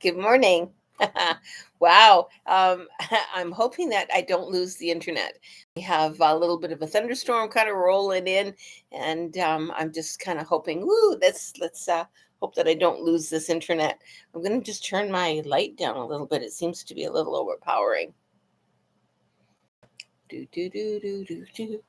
Good morning. Wow. I'm hoping that I don't lose the internet. We have a little bit of a thunderstorm kind of rolling in, and I'm just kind of hoping. Woo! Let's hope that I don't lose this internet. I'm gonna just turn my light down a little bit. It seems to be a little overpowering. Do do do do do do.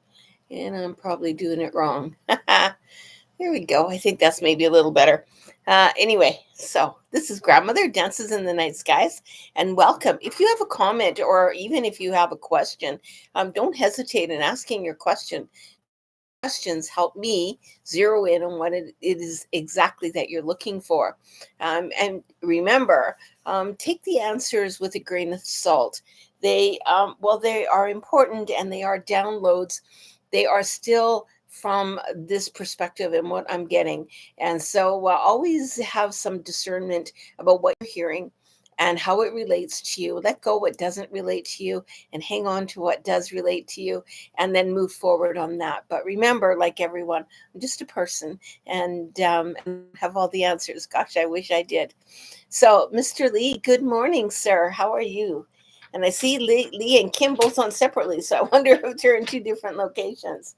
And I'm probably doing it wrong. There we go. I think that's maybe a little better. Anyway, so this is Grandmother Dances in the Night Skies, and welcome. If you have a comment or even if you have a question, don't hesitate in asking your question. Questions help me zero in on what it is exactly that you're looking for. And remember, take the answers with a grain of salt. Well, they are important and they are downloads. They are still from this perspective and what I'm getting. And so always have some discernment about what you're hearing and how it relates to you. Let go what doesn't relate to you and hang on to what does relate to you and then move forward on that. But remember, like everyone, I'm just a person and have all the answers. Gosh, I wish I did. So, Mr. Lee, good morning, sir. How are you? And I see Lee and Kim both on separately, so I wonder if they're in two different locations.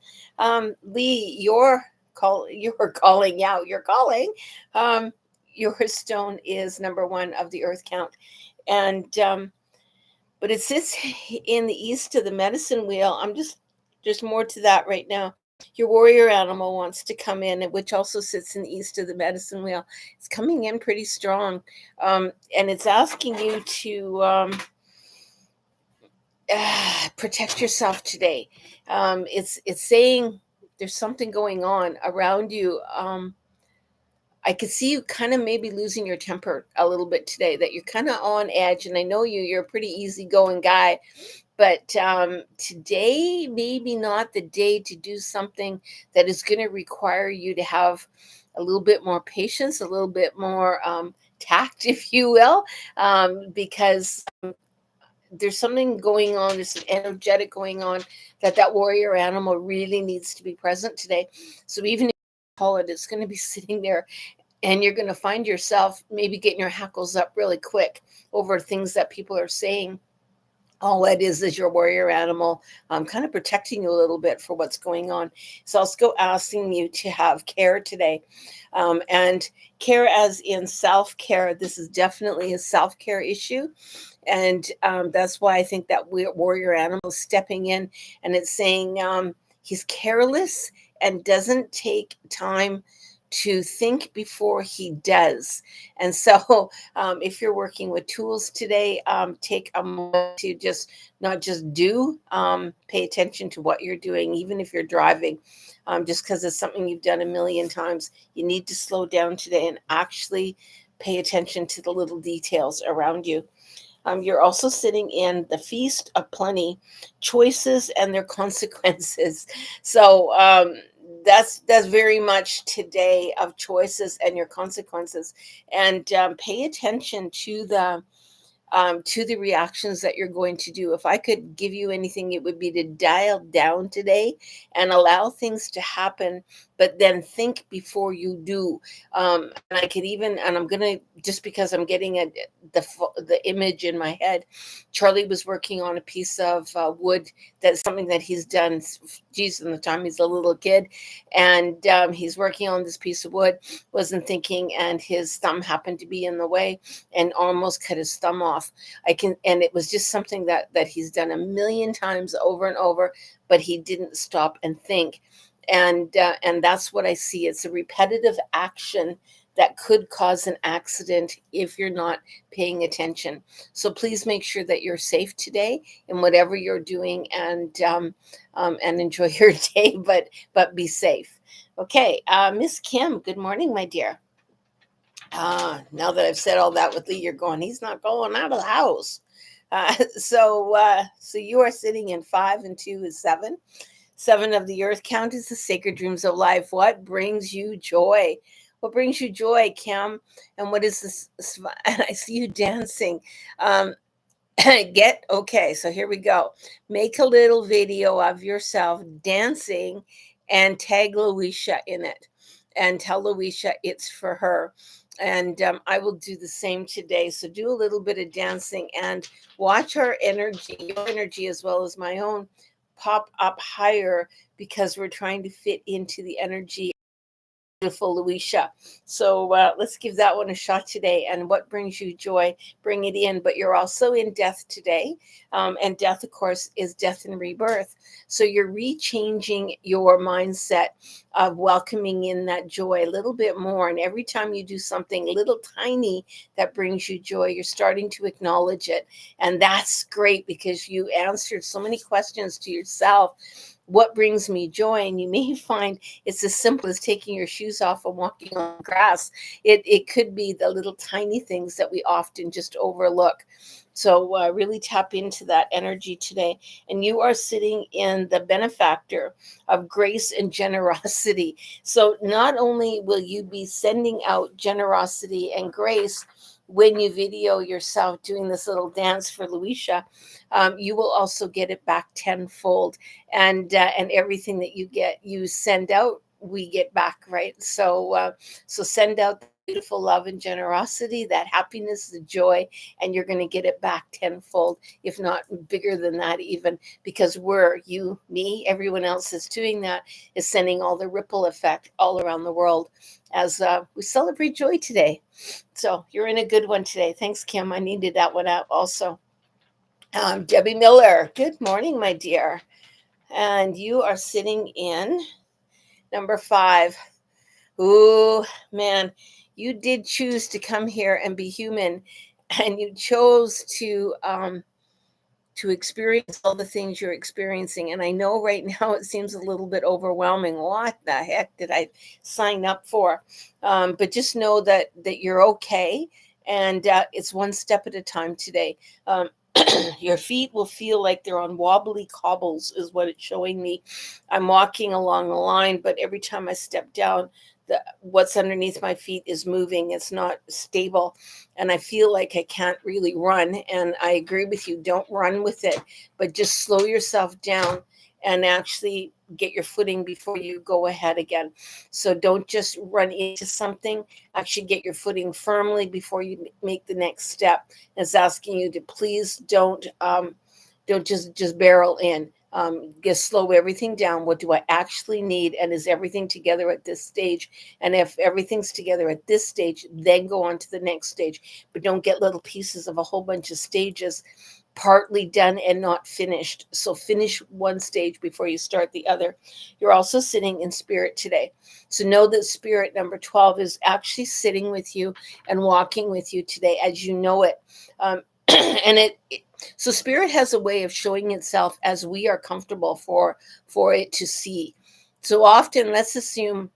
Lee, you're calling out. You're calling. Um, your stone is number one of the earth count, and but it sits in the east of the medicine wheel. There's more to that right now. Your warrior animal wants to come in, which also sits in the east of the medicine wheel. It's coming in pretty strong, and it's asking you to protect yourself today. It's saying there's something going on around you. I could see you kind of maybe losing your temper a little bit today. That you're kind of on edge, and I know you're a pretty easygoing guy, but today maybe not the day to do something that is going to require you to have a little bit more patience, a little bit more tact, if you will, because there's something going on, there's an energetic going on that warrior animal really needs to be present today. So even if you call it, it's going to be sitting there and you're going to find yourself maybe getting your hackles up really quick over things that people are saying. All it is your warrior animal kind of protecting you a little bit for what's going on. So I'll go asking you to have care today. And care as in self-care. This is definitely a self-care issue. And that's why I think that warrior animal is stepping in and it's saying he's careless and doesn't take time to think before he does. And so, if you're working with tools today, take a moment to just not just do, pay attention to what you're doing, even if you're driving. Just because it's something you've done a million times, you need to slow down today and actually pay attention to the little details around you. You're also sitting in the feast of plenty, choices and their consequences. So that's very much today of choices and your consequences, and pay attention to the reactions that you're going to do. If I could give you anything, it would be to dial down today and allow things to happen, but then think before you do. And I could even, and I'm gonna just because I'm getting the image in my head. Charlie was working on a piece of wood. That's something that he's done. Geez, from the time he's a little kid, and he's working on this piece of wood. Wasn't thinking, and his thumb happened to be in the way, and almost cut his thumb off. And it was just something that he's done a million times over and over, but he didn't stop and think. And that's what I see. It's a repetitive action that could cause an accident if you're not paying attention. So please make sure that you're safe today in whatever you're doing, and enjoy your day, but be safe. Okay, Miss Kim, good morning, my dear. Now that I've said all that with Lee, you're going, he's not going out of the house. So you are sitting in 5 and 2 is 7. 7 of the earth count is the sacred dreams of life. What brings you joy? What brings you joy, Kim? And what is this? And I see you dancing. Um, okay, so here we go. Make a little video of yourself dancing and tag Louisa in it. and tell Luisha it's for her. And I will do the same today. So do a little bit of dancing and watch our energy, your energy as well as my own, pop up higher, because we're trying to fit into the energy. Beautiful Luisha. So let's give that one a shot today. And what brings you joy, bring it in. But you're also in death today. And death, of course, is death and rebirth. So you're rechanging your mindset of welcoming in that joy a little bit more. And every time you do something little tiny that brings you joy, you're starting to acknowledge it. And that's great, because you answered so many questions to yourself. What brings me joy? And you may find it's as simple as taking your shoes off and walking on grass. It could be the little tiny things that we often just overlook. So really tap into that energy today. And you are sitting in the benefactor of grace and generosity. So not only will you be sending out generosity and grace when you video yourself doing this little dance for Luisha, you will also get it back tenfold. And everything that you send out, we get back, right? So send out the beautiful love and generosity, that happiness, the joy, and you're going to get it back tenfold, if not bigger than that even, because you, me, everyone else is doing that, is sending all the ripple effect all around the world as we celebrate joy today. So you're in a good one today. Thanks, Kim. I needed that one out also. Debbie Miller, good morning, my dear. And you are sitting in number 5. Ooh, man, you did choose to come here and be human, and you chose to experience all the things you're experiencing. And I know right now it seems a little bit overwhelming. What the heck did I sign up for? But just know that you're okay, and it's one step at a time today. Your feet will feel like they're on wobbly cobbles, is what it's showing me. I'm walking along the line, but every time I step down, what's underneath my feet is moving. It's not stable. And I feel like I can't really run. And I agree with you. Don't run with it, but just slow yourself down and actually get your footing before you go ahead again. So don't just run into something. Actually get your footing firmly before you make the next step. It's asking you to please don't just barrel in. Just slow everything down. What do I actually need? And is everything together at this stage? And if everything's together at this stage, then go on to the next stage. But don't get little pieces of a whole bunch of stages partly done and not finished. So finish one stage before you start the other. You're also sitting in spirit today. So know that spirit number 12 is actually sitting with you and walking with you today as you know it. And so spirit has a way of showing itself as we are comfortable for it to see. So often, let's assume,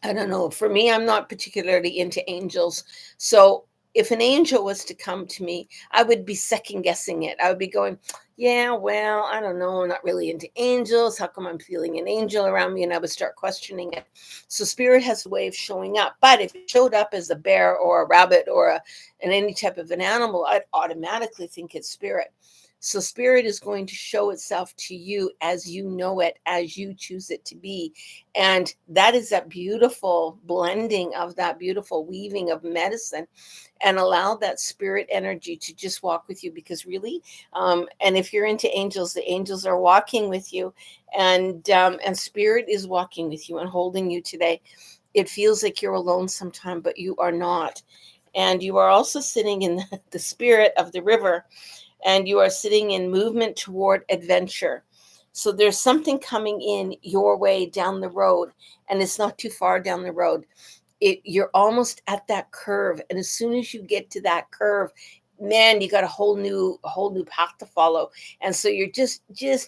I don't know, for me, I'm not particularly into angels. So if an angel was to come to me, I would be second guessing it. I would be going, yeah, well, I don't know, I'm not really into angels. How come I'm feeling an angel around me? And I would start questioning it. So spirit has a way of showing up. But if it showed up as a bear or a rabbit or any type of an animal, I'd automatically think it's spirit. So spirit is going to show itself to you as you know it, as you choose it to be. And that is that beautiful blending of that beautiful weaving of medicine, and allow that spirit energy to just walk with you, because really, and if you're into angels, the angels are walking with you, and spirit is walking with you and holding you today. It feels like you're alone sometime, but you are not. And you are also sitting in the spirit of the river, and you are sitting in movement toward adventure. So there's something coming in your way down the road, and it's not too far down the road. You're almost at that curve, and as soon as you get to that curve, man, you got a whole new path to follow. And so you're just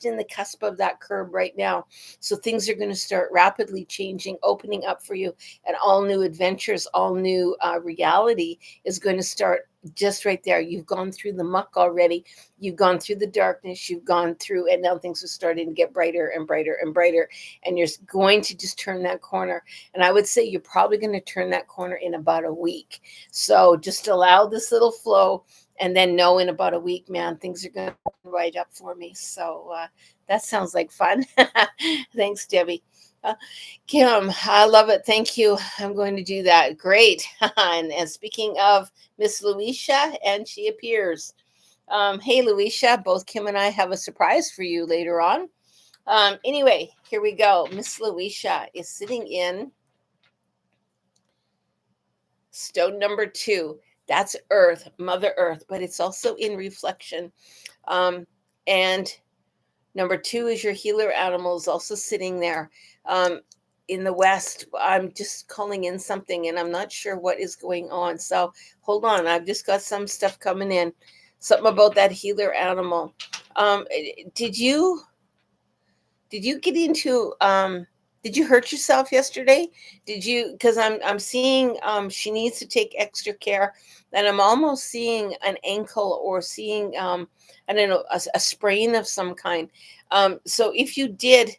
in the cusp of that curve right now. So things are going to start rapidly changing, opening up for you, and all new adventures, all new reality is going to start just right there. You've gone through the muck already. You've gone through the darkness. You've gone through, and now things are starting to get brighter and brighter and brighter. And you're going to just turn that corner. And I would say you're probably going to turn that corner in about a week. So just allow this little flow, and then know in about a week, man, things are going to open right up for me. So that sounds like fun. Thanks, Debbie. Kim, I love it. Thank you. I'm going to do that. Great. And speaking of Miss Luisha, and she appears. Hey, Luisha, both Kim and I have a surprise for you later on. Anyway, here we go. Miss Luisha is sitting in stone number 2. That's Earth, Mother Earth, but it's also in reflection. And number 2 is your healer animals also sitting there. In the west, I'm just calling in something and I'm not sure what is going on. So hold on, I've just got some stuff coming in. Something about that healer animal. Did you get into did you hurt yourself yesterday? Did you, because I'm seeing she needs to take extra care, and I'm almost seeing an ankle or seeing I don't know, a sprain of some kind. So if you did,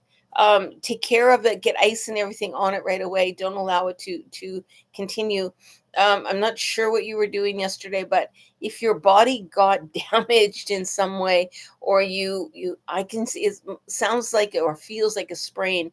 take care of it, get ice and everything on it right away. Don't allow it to continue. I'm not sure what you were doing yesterday, but if your body got damaged in some way, or you I can see it sounds like it or feels like a sprain,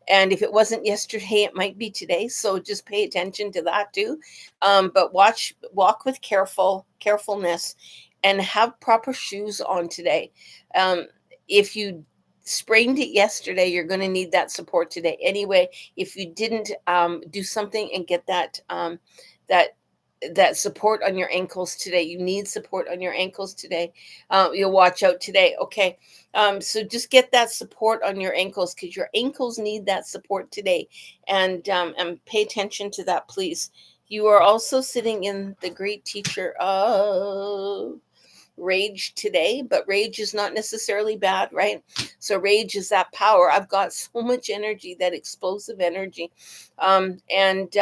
and if it wasn't yesterday, it might be today. So just pay attention to that too. But walk with carefulness, and have proper shoes on today. um, if you sprained it yesterday, you're going to need that support today anyway. If you didn't do something and get that that support on your ankles today, you need support on your ankles today. You'll watch out today. Okay. So just get that support on your ankles, because your ankles need that support today. And pay attention to that, please. You are also sitting in the great teacher of rage today, but rage is not necessarily bad, right? So rage is that power. I've got so much energy, that explosive energy. And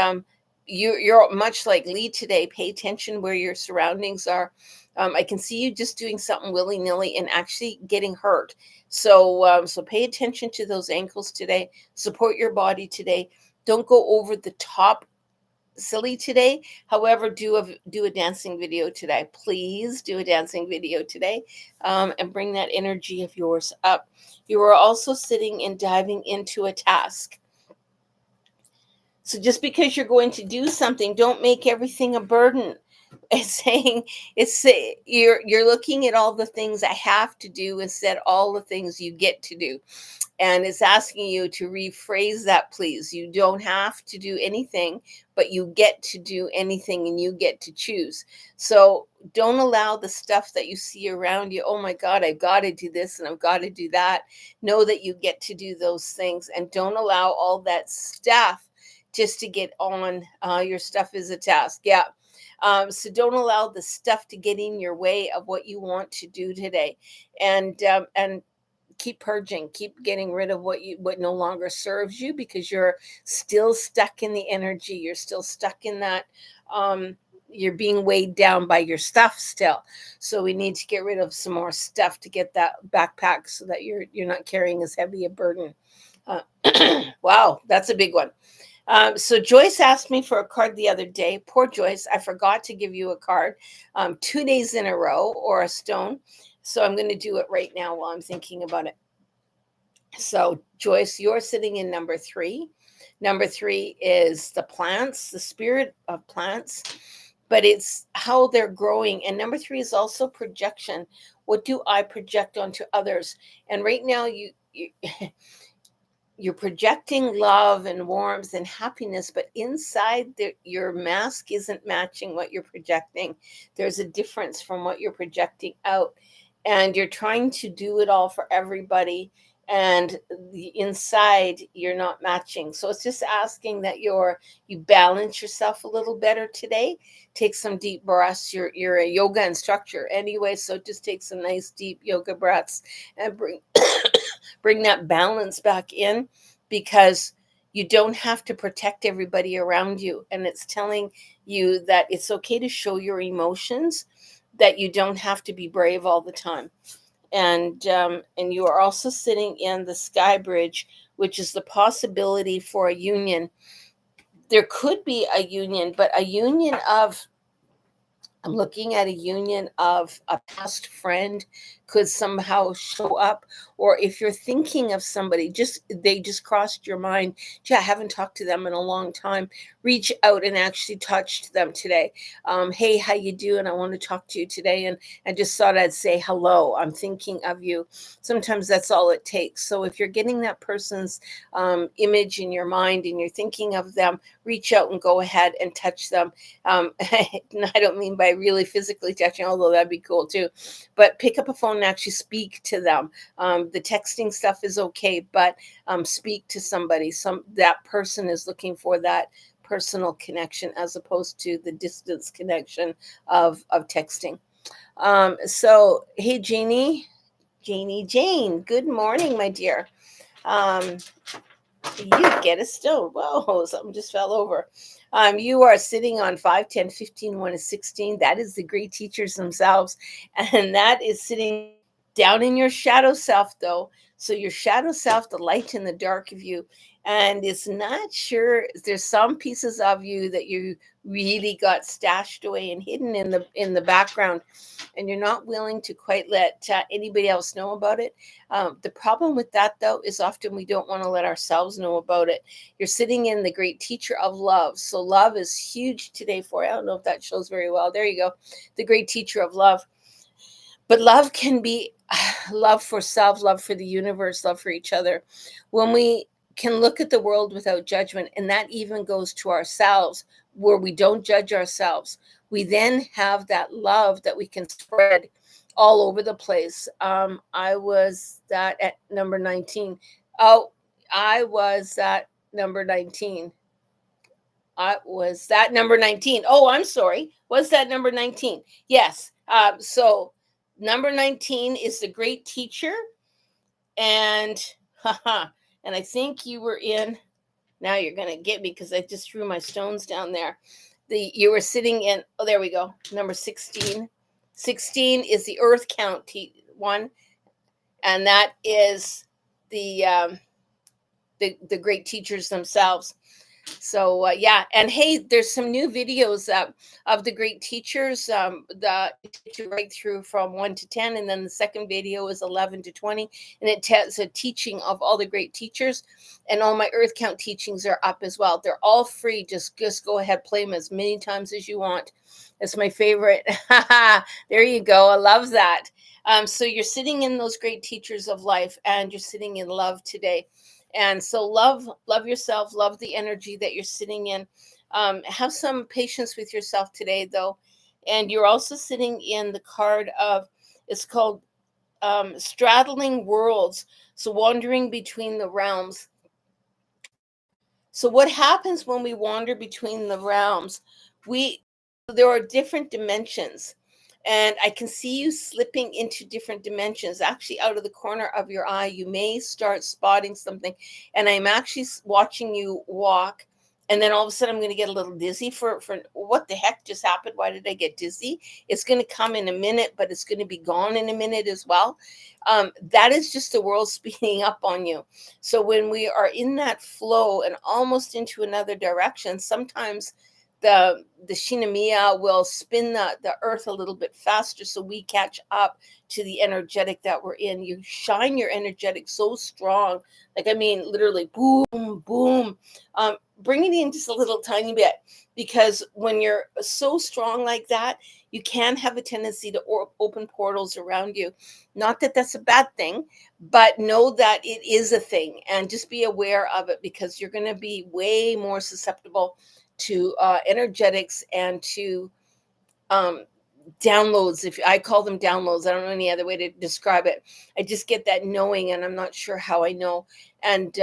you're much like Lee today. Pay attention where your surroundings are. I can see you just doing something willy-nilly and actually getting hurt. So pay attention to those ankles today. Support your body today. Don't go over the top silly today. However, do a dancing video today. Please do a dancing video today, and bring that energy of yours up. You are also sitting and diving into a task. So just because you're going to do something, don't make everything a burden. It's saying, you're looking at all the things I have to do instead all the things you get to do. And it's asking you to rephrase that, please. You don't have to do anything, but you get to do anything, and you get to choose. So don't allow the stuff that you see around you, oh my God, I've got to do this and I've got to do that. Know that you get to do those things, and don't allow all that stuff just to get on. Your stuff is a task. Yeah. So don't allow the stuff to get in your way of what you want to do today. And keep purging, keep getting rid of what no longer serves you, because you're still stuck in the energy. You're still stuck in that. You're being weighed down by your stuff still. So we need to get rid of some more stuff to get that backpack, so that you're not carrying as heavy a burden. Wow, that's a big one. So Joyce asked me for a card the other day. Poor Joyce, I forgot to give you a card 2 days in a row, or a stone. So I'm going to do it right now while I'm thinking about it. So Joyce, you're sitting in number 3. Number 3 is the plants, the spirit of plants, but it's how they're growing. And number 3 is also projection. What do I project onto others? And right now you you're projecting love and warmth and happiness, but inside your mask isn't matching what you're projecting. There's a difference from what you're projecting out, and you're trying to do it all for everybody, and the inside you're not matching. So it's just asking that you balance yourself a little better today. Take some deep breaths. You're a yoga instructor anyway, so just take some nice deep yoga breaths and bring that balance back in, because you don't have to protect everybody around you. And it's telling you that it's okay to show your emotions, that you don't have to be brave all the time. And you are also sitting in the sky bridge, which is the possibility for a union. There could be a union, but a union of I'm looking at a union of a past friend, could somehow show up. Or if you're thinking of somebody, they just crossed your mind, gee, I haven't talked to them in a long time, reach out and actually touch them today. Hey, how you doing? I want to talk to you today, and I just thought I'd say hello. I'm thinking of you. Sometimes that's all it takes. So if you're getting that person's image in your mind and you're thinking of them, reach out and go ahead and touch them. I don't mean by really physically touching, although that'd be cool too, but pick up a phone and actually speak to them. The texting stuff is okay, but speak to somebody. That person is looking for that personal connection as opposed to the distance connection of texting. So, hey, Jane, good morning, my dear. You get a stone. Whoa, something just fell over. You are sitting on 5, 10, 15, 1 is 16. That is the great teachers themselves. And that is sitting down in your shadow self, though. So your shadow self, the light and the dark of you. And it's not sure, there's some pieces of you that you really got stashed away and hidden in the background. And you're not willing to quite let anybody else know about it. The problem with that, though, is often we don't want to let ourselves know about it. You're sitting in the great teacher of love. So love is huge today for you. I don't know if that shows very well. There you go. The great teacher of love. But love can be love for self, love for the universe, love for each other. When we can look at the world without judgment, and that even goes to ourselves, where we don't judge ourselves, we then have that love that we can spread all over the place. I was that at number 19. Oh, I was at number 19. I was that number 19. Oh, I'm sorry. Was that number 19? Yes. So number 19 is the great teacher. And and I think you were in, now you're going to get me because I just threw my stones down there. You were sitting in, oh, there we go. Number 16. 16 is the earth count one. And that is the great teachers themselves. So yeah, and hey, there's some new videos of the great teachers. The takes you right through from 1 to 10, and then the second video is 11 to 20, and it tells a teaching of all the great teachers. And all my earth count teachings are up as well. They're all free. Just go ahead, play them as many times as you want. That's my favorite. There you go. I love that. So you're sitting in those great teachers of life, and you're sitting in love today. And so love yourself, love the energy that you're sitting in. Have some patience with yourself today, though. And you're also sitting in the card of, it's called straddling worlds. So wandering between the realms. So what happens when we wander between the realms? There are different dimensions. And I can see you slipping into different dimensions. Actually, out of the corner of your eye, you may start spotting something. And I'm actually watching you walk. And then all of a sudden, I'm going to get a little dizzy for what the heck just happened? Why did I get dizzy? It's going to come in a minute, but it's going to be gone in a minute as well. That is just the world speeding up on you. So when we are in that flow and almost into another direction, sometimes the Shinamiya will spin the earth a little bit faster so we catch up to the energetic that we're in. You shine your energetic so strong, like, I mean, literally boom, boom, bring it in just a little tiny bit, because when you're so strong like that, you can have a tendency to open portals around you. Not that that's a bad thing, but know that it is a thing, and just be aware of it, because you're going to be way more susceptible to energetics and to downloads. If I call them downloads, I don't know any other way to describe it. I just get that knowing, and I'm not sure how I know. And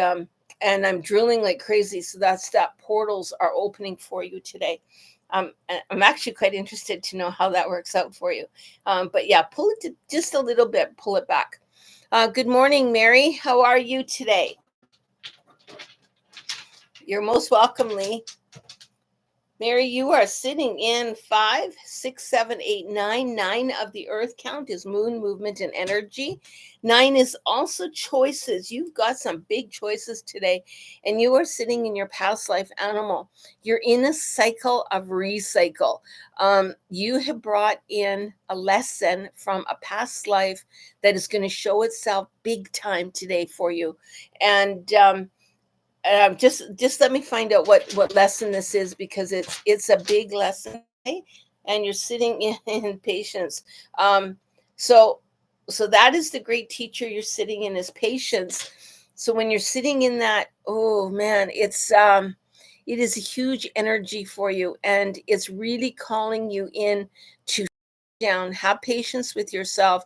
I'm drilling like crazy. So that portals are opening for you today. I'm actually quite interested to know how that works out for you. But yeah, pull it just a little bit, pull it back. Good morning, Mary. How are you today? You're most welcome, Lee. Mary, you are sitting in 5, 6, 7, 8, 9. 9 of the earth count is moon movement and energy. 9 is also choices. You've got some big choices today, and you are sitting in your past life animal. You're in a cycle of recycle. You have brought in a lesson from a past life that is going to show itself big time today for you. And just let me find out what lesson this is, because it's a big lesson, okay? And you're sitting in patience. So so that is the great teacher you're sitting in, is patience. So when you're sitting in that, oh man, it is a huge energy for you, and it's really calling you in to down, have patience with yourself.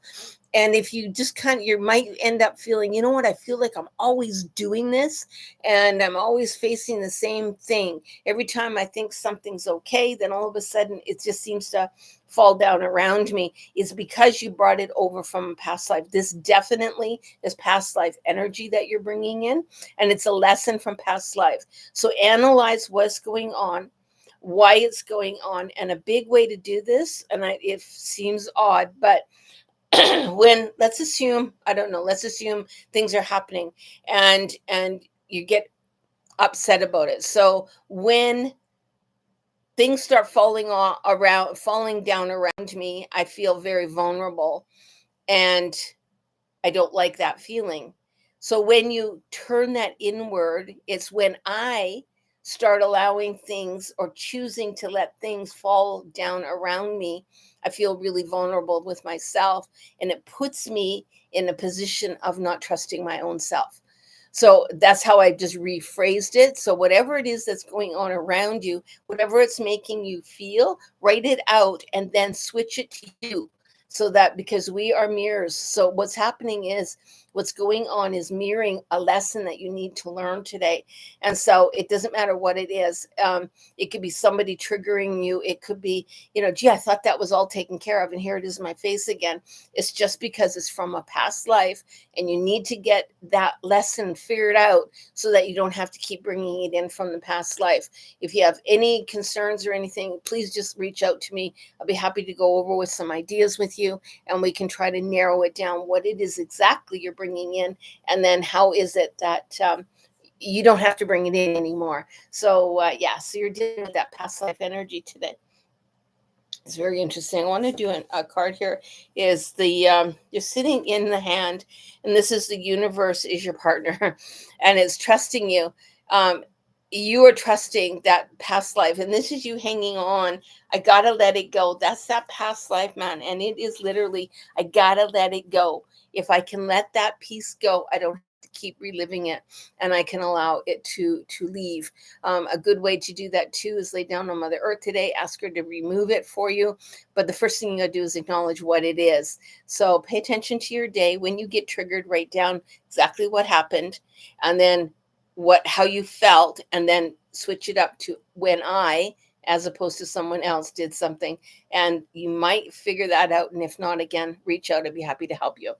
And if you just you might end up feeling, you know what, I feel like I'm always doing this, and I'm always facing the same thing. Every time I think something's okay, then all of a sudden it just seems to fall down around me. Is because you brought it over from a past life. This definitely is past life energy that you're bringing in, and it's a lesson from past life. So analyze what's going on, why it's going on. And a big way to do this, and it seems odd, but when, let's assume, I don't know, let's assume things are happening, and you get upset about it. So when things start falling down around me, I feel very vulnerable, and I don't like that feeling. So when you turn that inward, it's when I start allowing things, or choosing to let things fall down around me, I feel really vulnerable with myself, and it puts me in a position of not trusting my own self. So that's how I just rephrased it. So whatever it is that's going on around you, whatever it's making you feel, write it out and then switch it to you. So that, because we are mirrors. So what's happening is, what's going on is mirroring a lesson that you need to learn today. And so it doesn't matter what it is. It could be somebody triggering you. It could be, gee, I thought that was all taken care of, and here it is in my face again. It's just because it's from a past life, and you need to get that lesson figured out, so that you don't have to keep bringing it in from the past life. If you have any concerns or anything, please just reach out to me. I'll be happy to go over with some ideas with you, and we can try to narrow it down, what it is exactly you're bringing in, and then how is it that you don't have to bring it in anymore. So yeah, so you're dealing with that past life energy today. It's very interesting. I want to do a card here. Is the you're sitting in the hand, and this is the universe is your partner, and it's trusting you. Um, you are trusting that past life, and this is you hanging on. I gotta let it go. That's that past life, man, and it is literally, I gotta let it go. If I can let that piece go, I don't have to keep reliving it, and I can allow it to leave. A good way to do that too is lay down on Mother Earth today, ask her to remove it for you. But the first thing you gotta do is acknowledge what it is. So pay attention to your day. When you get triggered, write down exactly what happened, and then how you felt, and then switch it up to when I, as opposed to someone else, did something. And you might figure that out. And if not, again, reach out. I'd be happy to help you.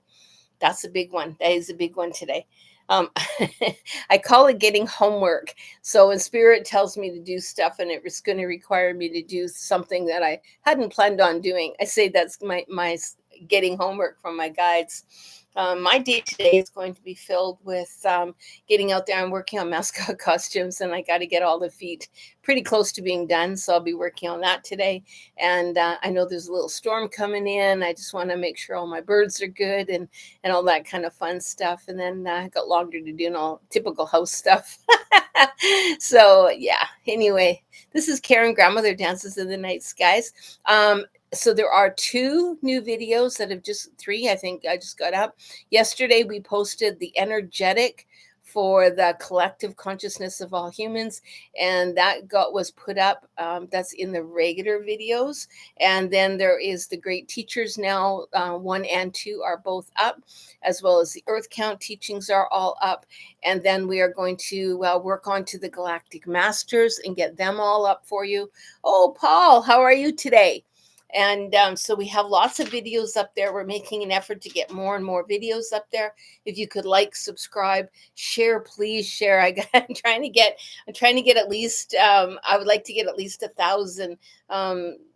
That's a big one. That is a big one today. Um, I call it getting homework. So when spirit tells me to do stuff, and it's going to require me to do something that I hadn't planned on doing, I say that's my getting homework from my guides. My day today is going to be filled with getting out there and working on mascot costumes, and I got to get all the feet pretty close to being done. So I'll be working on that today. And I know there's a little storm coming in. I just want to make sure all my birds are good, and all that kind of fun stuff. And then I got laundry to do and all typical house stuff. So yeah, anyway, this is Karen, Grandmother Dances in the Night Skies. So there are 2 new videos that have three, I think I just got up. Yesterday, we posted the energetic for the collective consciousness of all humans, and that was put up. That's in the regular videos. And then there is the great teachers now, 1 and 2 are both up, as well as the earth count teachings are all up. And then we are going to work on to the galactic masters and get them all up for you. Oh, Paul, how are you today? And so we have lots of videos up there. We're making an effort to get more and more videos up there. If you could like, subscribe, share, please share. I'm trying to get at least, I would like to get at least 1,000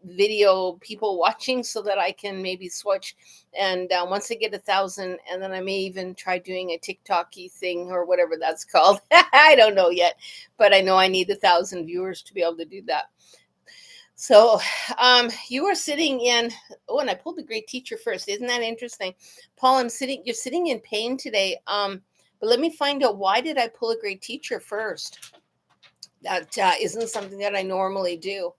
video people watching so that I can maybe switch. And once I get 1,000, and then I may even try doing a TikTok-y thing or whatever that's called. I don't know yet, but I know I need 1,000 viewers to be able to do that. So you are sitting in, oh, and I pulled the great teacher first. Isn't that interesting? Paul, you're sitting in pain today. But let me find out, why did I pull a great teacher first? That isn't something that I normally do.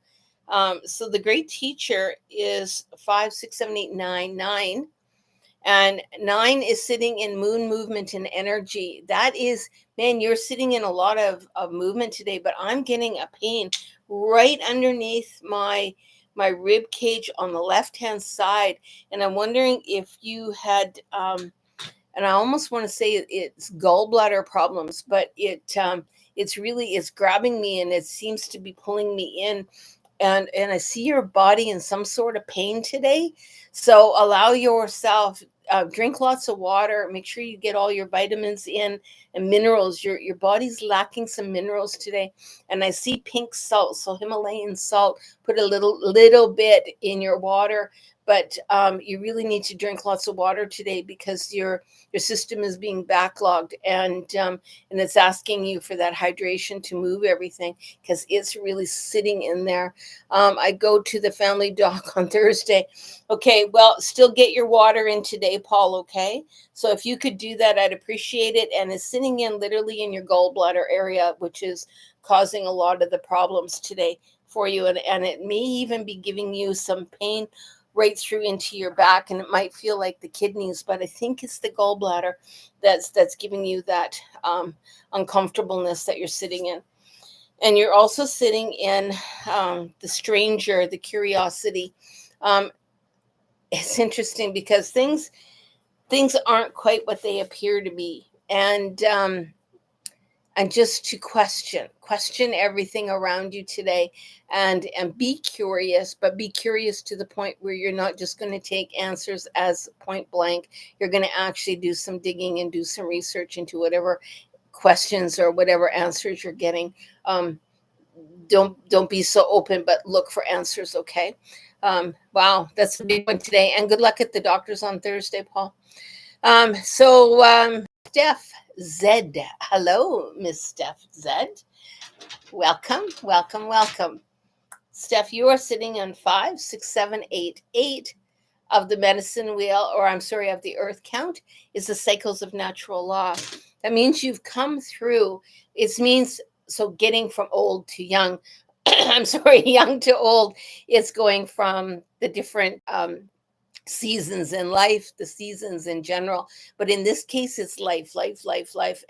So the great teacher is 5, 6, 7, 8, 9, 9. And 9 is sitting in moon movement and energy. That is, man, you're sitting in a lot of movement today, but I'm getting a pain right underneath my rib cage on the left hand side. And I'm wondering if you had and I almost want to say it's gallbladder problems, but it's grabbing me, and it seems to be pulling me in. And I see your body in some sort of pain today. So allow yourself, drink lots of water, make sure you get all your vitamins in and minerals. Your body's lacking some minerals today. And I see pink salt, so Himalayan salt. Put a little bit in your water, but you really need to drink lots of water today, because your system is being backlogged, and it's asking you for that hydration to move everything, because it's really sitting in there. I go to the family doc on Thursday. Okay, well, still get your water in today, Paul, okay? So if you could do that, I'd appreciate it. And it's sitting in literally in your gallbladder area, which is causing a lot of the problems today for you. And it may even be giving you some pain right through into your back, and it might feel like the kidneys, but I think it's the gallbladder that's giving you that uncomfortableness that you're sitting in. And you're also sitting in the stranger, the curiosity. It's interesting because things aren't quite what they appear to be, and just to question everything around you today, and be curious, but be curious to the point where you're not just going to take answers as point blank. You're going to actually do some digging and do some research into whatever questions or whatever answers you're getting. Don't be so open, but look for answers. Okay. Wow, that's a big one today. And good luck at the doctors on Thursday, Paul. Steph Z. Hello, Miss Steph Z. Welcome. Steph, you are sitting on 5, 6, 7, 8, 8 of the medicine wheel, or I'm sorry, of the earth count, is the cycles of natural law. That means you've come through. It means, so getting from old to young, I'm sorry, young to old, it's going from the different seasons in life, the seasons in general. But in this case, it's life.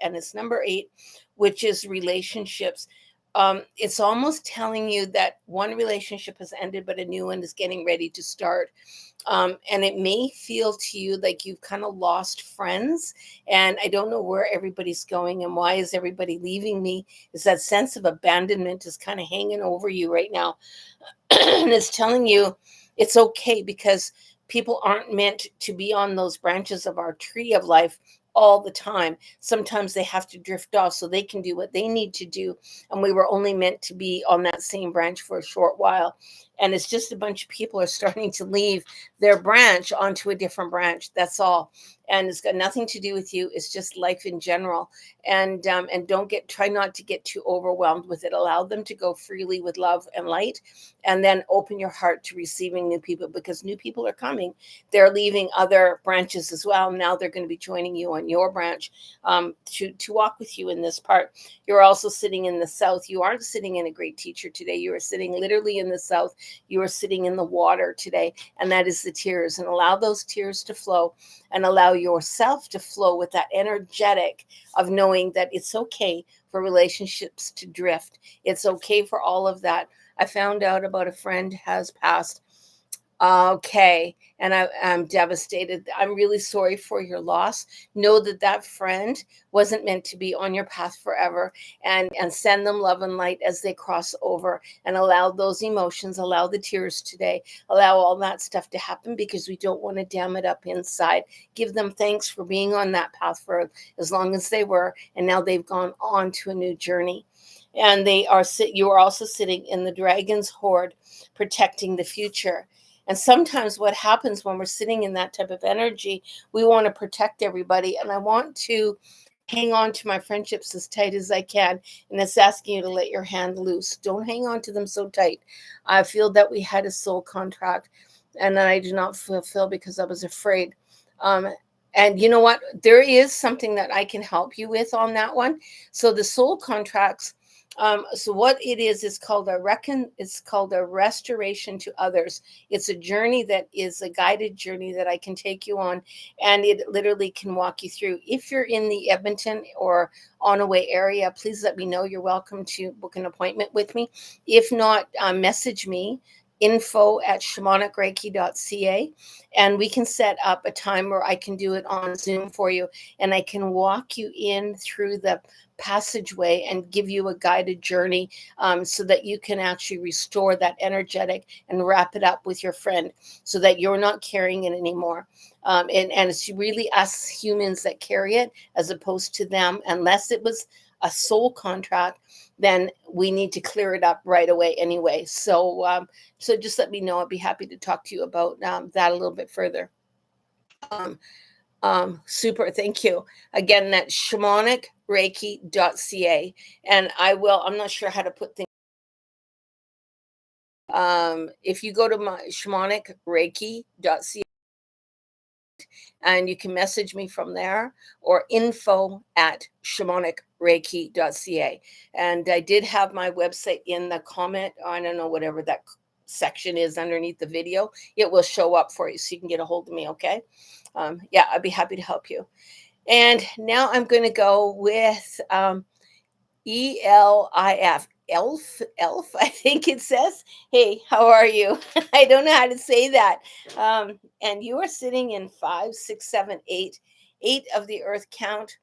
And it's number 8, which is relationships. It's almost telling you that one relationship has ended, but a new one is getting ready to start. And it may feel to you like you've kind of lost friends, and I don't know where everybody's going and why is everybody leaving me. Is that sense of abandonment is kind of hanging over you right now. And it's telling you it's okay, because people aren't meant to be on those branches of our tree of life all the time. Sometimes they have to drift off so they can do what they need to do. And we were only meant to be on that same branch for a short while. And it's just a bunch of people are starting to leave their branch onto a different branch. That's all. And it's got nothing to do with you. It's just life in general. And try not to get too overwhelmed with it. Allow them to go freely with love and light, and then open your heart to receiving new people, because new people are coming. They're leaving other branches as well. Now they're going to be joining you on your branch to walk with you in this part. You're also sitting in the south. You aren't sitting in a great teacher today. You are sitting literally in the south. You are sitting in the water today, and that is the tears. And allow those tears to flow, and allow yourself to flow with that energetic of knowing that it's okay for relationships to drift. It's okay for all of that. I found out about a friend has passed Okay. And I'm devastated. I'm really sorry for your loss. Know that that friend wasn't meant to be on your path forever, and send them love and light as they cross over, and allow those emotions, allow the tears today, allow all that stuff to happen, because we don't want to dam it up inside. Give them thanks for being on that path for as long as they were. And now they've gone on to a new journey. And you are also sitting in the dragon's hoard, protecting the future. And sometimes what happens when we're sitting in that type of energy, we want to protect everybody. And I want to hang on to my friendships as tight as I can. And it's asking you to let your hand loose. Don't hang on to them so tight. I feel that we had a soul contract, and that I did not fulfill because I was afraid. Um, and you know what? There is something that I can help you with on that one. So the soul contracts. So what it is called it's called a restoration to others. It's a journey that is a guided journey that I can take you on, and it literally can walk you through. If you're in the Edmonton or Onaway area, please let me know. You're welcome to book an appointment with me. If not, message me, info@shamanicreiki.ca, and we can set up a time where I can do it on Zoom for you, and I can walk you in through the passageway and give you a guided journey, so that you can actually restore that energetic and wrap it up with your friend, so that you're not carrying it anymore. And it's really us humans that carry it, as opposed to them. Unless it was a soul contract, then we need to clear it up right away anyway. So just let me know. I'd be happy to talk to you about that a little bit further. Um, Super. Thank you. Again, that's shamanicreiki.ca. And I'm not sure how to put things. If you go to my shamanicreiki.ca, and you can message me from there, or info@shamanicreiki.ca. And I did have my website in the comment. I don't know, whatever that section is underneath the video, it will show up for you so you can get a hold of me. Okay. Yeah, I'd be happy to help you. And now I'm going to go with ELIF. Elf, I think it says. Hey, how are you? I don't know how to say that. And you are sitting in 5, 6, 7, 8. 8 of the earth count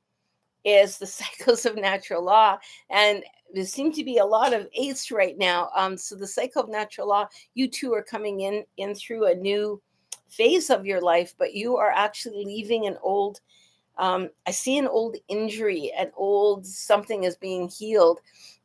is the cycles of natural law. And there seem to be a lot of eights right now. So the cycle of natural law, you two are coming in through a new phase of your life, but you are actually leaving an old, I see an old injury, an old something is being healed.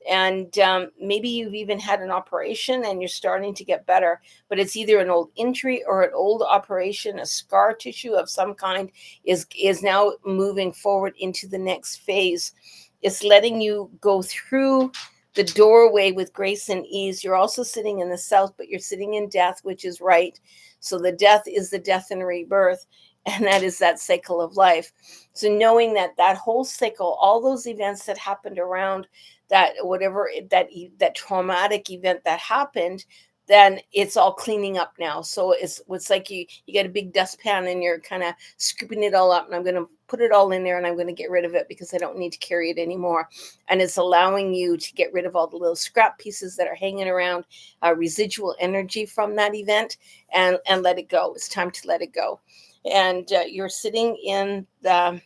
And maybe you've even had an operation and you're starting to get better, but it's either an old injury or an old operation. A scar tissue of some kind is now moving forward into the next phase. It's letting you go through the doorway with grace and ease. You're also sitting in the south, but you're sitting in death, which is right. So the death is the death and rebirth, and that is that cycle of life. So knowing that that whole cycle, all those events that happened around that, whatever that traumatic event that happened, then it's all cleaning up now. So it's like you get a big dustpan and you're kind of scooping it all up, and I'm going to put it all in there, and I'm going to get rid of it because I don't need to carry it anymore. And it's allowing you to get rid of all the little scrap pieces that are hanging around, residual energy from that event, and let it go. It's time to let it go. And you're sitting in the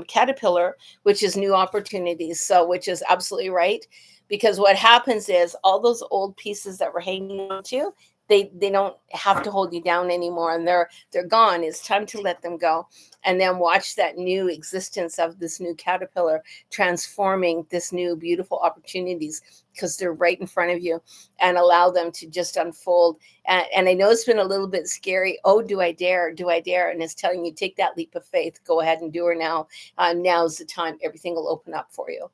caterpillar, which is new opportunities. So, which is absolutely right, because what happens is all those old pieces that we're hanging on to, they don't have to hold you down anymore, and they're gone. It's time to let them go, and then watch that new existence of this new caterpillar transforming this new beautiful opportunities, because they're right in front of you, and allow them to just unfold. And I know it's been a little bit scary. Oh, do I dare? Do I dare? And it's telling you, take that leap of faith. Go ahead and do it now. Now's the time. Everything will open up for you.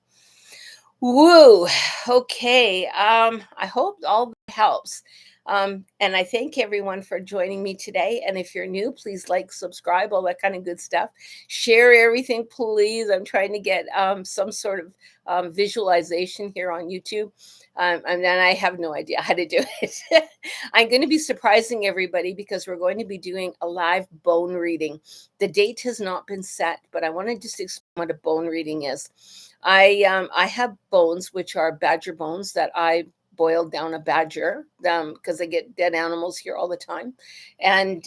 Woo. Okay. I hope all that helps. And I thank everyone for joining me today. And if you're new, please like, subscribe, all that kind of good stuff. Share everything, please. I'm trying to get some sort of visualization here on YouTube. And then I have no idea how to do it. I'm going to be surprising everybody because we're going to be doing a live bone reading. The date has not been set, but I want to just explain what a bone reading is. I have bones, which are badger bones, that I boiled down a badger, because I get dead animals here all the time. And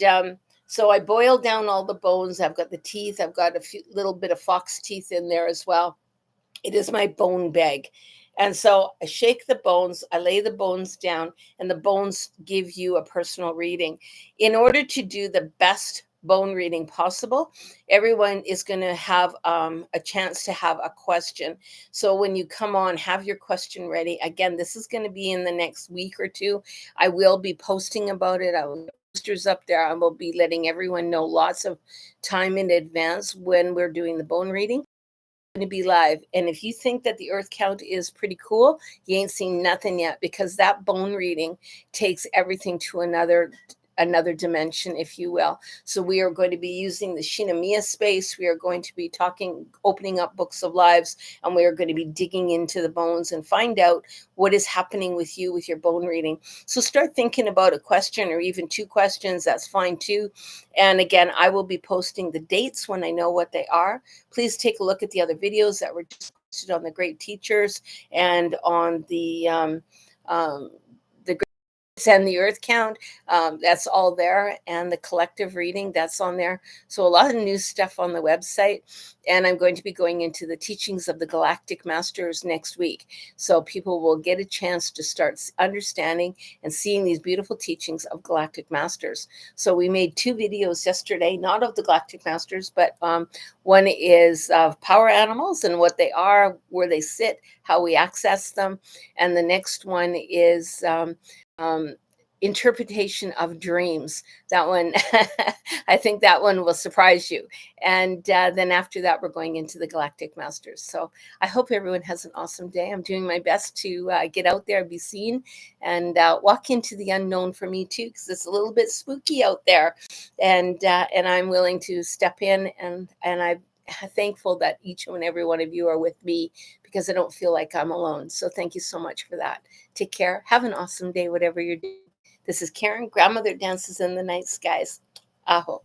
so I boiled down all the bones. I've got the teeth. I've got a few little bit of fox teeth in there as well. It is my bone bag. And so I shake the bones, I lay the bones down, and the bones give you a personal reading. In order to do the best bone reading possible, everyone is going to have a chance to have a question. So when you come on, have your question ready. Again, this is going to be in the next week or two. I will be posting about it. I will posters up there. I will be letting everyone know lots of time in advance when we're doing the bone reading. Going to be live. And if you think that the earth count is pretty cool, you ain't seen nothing yet, because that bone reading takes everything to another dimension, if you will. So we are going to be using the Shinamiya space. We are going to be opening up books of lives, and we are going to be digging into the bones and find out what is happening with you with your bone reading. So start thinking about a question or even two questions. That's fine too. And again, I will be posting the dates when I know what they are. Please take a look at the other videos that were just posted on the great teachers and on the and the earth count. That's all there, and the collective reading, that's on there. So a lot of new stuff on the website. And I'm going to be going into the teachings of the galactic masters next week, so people will get a chance to start understanding and seeing these beautiful teachings of galactic masters. So we made 2 videos yesterday, not of the galactic masters, but one is of power animals and what they are, where they sit, how we access them. And the next one is interpretation of dreams. That one, I think that one will surprise you. And then after that, we're going into the galactic masters. So I hope everyone has an awesome day. I'm doing my best to get out there, be seen, and walk into the unknown for me too, because it's a little bit spooky out there. And I'm willing to step in, and I'm thankful that each and every one of you are with me, because I don't feel like I'm alone. So thank you so much for that. Take care. Have an awesome day, whatever you're doing. This is Karen, Grandmother Dances in the Night Skies. Aho.